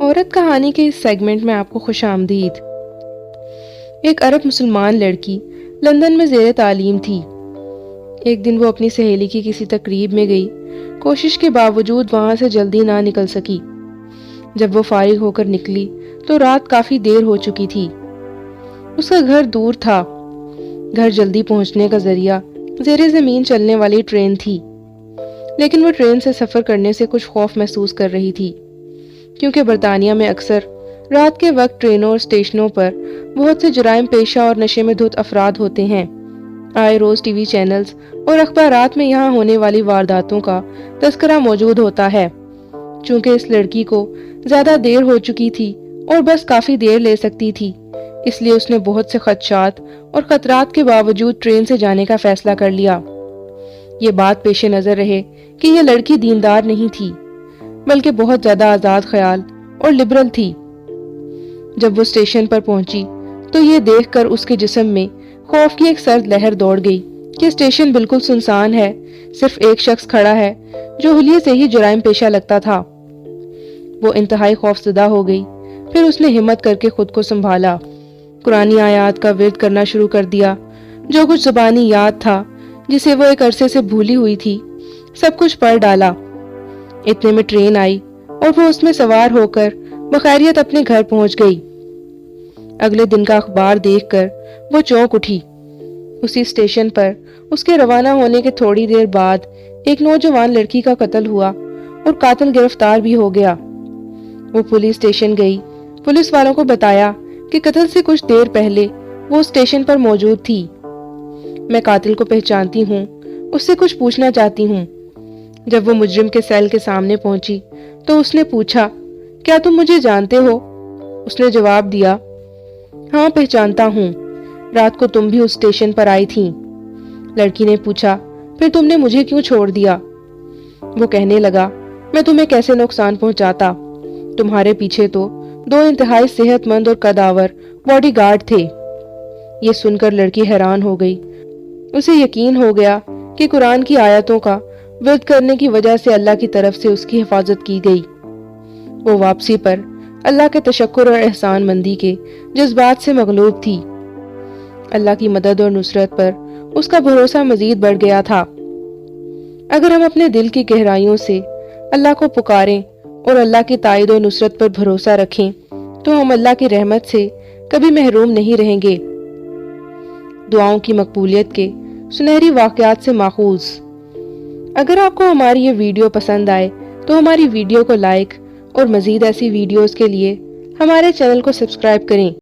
عورت کہانی کے اس سیگمنٹ میں آپ کو خوش آمدید۔ ایک عرب مسلمان لڑکی لندن میں زیر تعلیم تھی۔ ایک دن وہ اپنی سہیلی کی کسی تقریب میں گئی، کوشش کے باوجود وہاں سے جلدی نہ نکل سکی۔ جب وہ فارغ ہو کر نکلی تو رات کافی دیر ہو چکی تھی۔ اس کا گھر دور تھا۔ گھر جلدی پہنچنے کا ذریعہ زیر زمین چلنے والی ٹرین تھی، لیکن وہ ٹرین سے سفر کرنے سے کچھ خوف محسوس کر رہی تھی، کیونکہ برطانیہ میں اکثر رات کے وقت ٹرینوں اور اسٹیشنوں پر بہت سے جرائم پیشہ اور نشے میں دھت افراد ہوتے ہیں۔ آئے روز ٹی وی چینلز اور اخبارات میں یہاں ہونے والی وارداتوں کا تذکرہ موجود ہوتا ہے۔ چونکہ اس لڑکی کو زیادہ دیر ہو چکی تھی اور بس کافی دیر لے سکتی تھی، اس لیے اس نے بہت سے خدشات اور خطرات کے باوجود ٹرین سے جانے کا فیصلہ کر لیا۔ یہ بات پیش نظر رہے کہ یہ لڑکی دیندار نہیں تھی، بلکہ بہت زیادہ آزاد خیال اور لبرل تھی۔ جب وہ اسٹیشن پر پہنچی تو یہ دیکھ کر اس کے جسم میں خوف کی ایک سرد لہر دوڑ گئی کہ اسٹیشن بالکل سنسان ہے، صرف ایک شخص کھڑا ہے جو حلیے سے ہی جرائم پیشہ لگتا تھا۔ وہ انتہائی خوف زدہ ہو گئی، پھر اس نے ہمت کر کے خود کو سنبھالا، قرآنی آیات کا ورد کرنا شروع کر دیا۔ جو کچھ زبانی یاد تھا، جسے وہ ایک عرصے سے بھولی ہوئی تھی، سب کچھ پڑھ ڈالا۔ اتنے میں ٹرین آئی اور وہ اس میں سوار ہو کر بخیریت اپنے گھر پہنچ گئی۔ اگلے دن کا اخبار دیکھ کر وہ چونک اٹھی۔ اسی اسٹیشن پر اس کے روانہ ہونے کے تھوڑی دیر بعد ایک نوجوان لڑکی کا قتل ہوا اور قاتل گرفتار بھی ہو گیا۔ وہ پولیس اسٹیشن گئی، پولیس والوں کو بتایا کہ قتل سے کچھ دیر پہلے وہ اسٹیشن پر موجود تھی۔ میں قاتل کو پہچانتی ہوں، اس سے کچھ پوچھنا چاہتی ہوں۔ جب وہ مجرم کے سیل کے سامنے پہنچی تو اس نے پوچھا، کیا تم مجھے جانتے ہو؟ اس نے جواب دیا، ہاں پہچانتا ہوں، رات کو تم بھی اس اسٹیشن پر آئی تھی۔ لڑکی نے پوچھا، پھر تم نے مجھے کیوں چھوڑ دیا؟ وہ کہنے لگا، میں تمہیں کیسے نقصان پہنچاتا؟ تمہارے پیچھے تو 2 انتہائی صحت مند اور قداور باڈی گارڈ تھے۔ یہ سن کر لڑکی حیران ہو گئی۔ اسے یقین ہو گیا کہ قرآن کی آیتوں کا ورد کرنے کی وجہ سے اللہ کی طرف سے اس کی حفاظت کی گئی۔ وہ واپسی پر اللہ کے تشکر اور احسان مندی کے جذبات سے مغلوب تھی۔ اللہ کی مدد اور نصرت پر اس کا بھروسہ مزید بڑھ گیا تھا۔ اگر ہم اپنے دل کی گہرائیوں سے اللہ کو پکاریں اور اللہ کی تائید و نصرت پر بھروسہ رکھیں تو ہم اللہ کی رحمت سے کبھی محروم نہیں رہیں گے۔ دعاؤں کی مقبولیت کے سنہری واقعات سے ماخوذ۔ اگر آپ کو ہماری یہ ویڈیو پسند آئے تو ہماری ویڈیو کو لائک اور مزید ایسی ویڈیوز کے لیے ہمارے چینل کو سبسکرائب کریں۔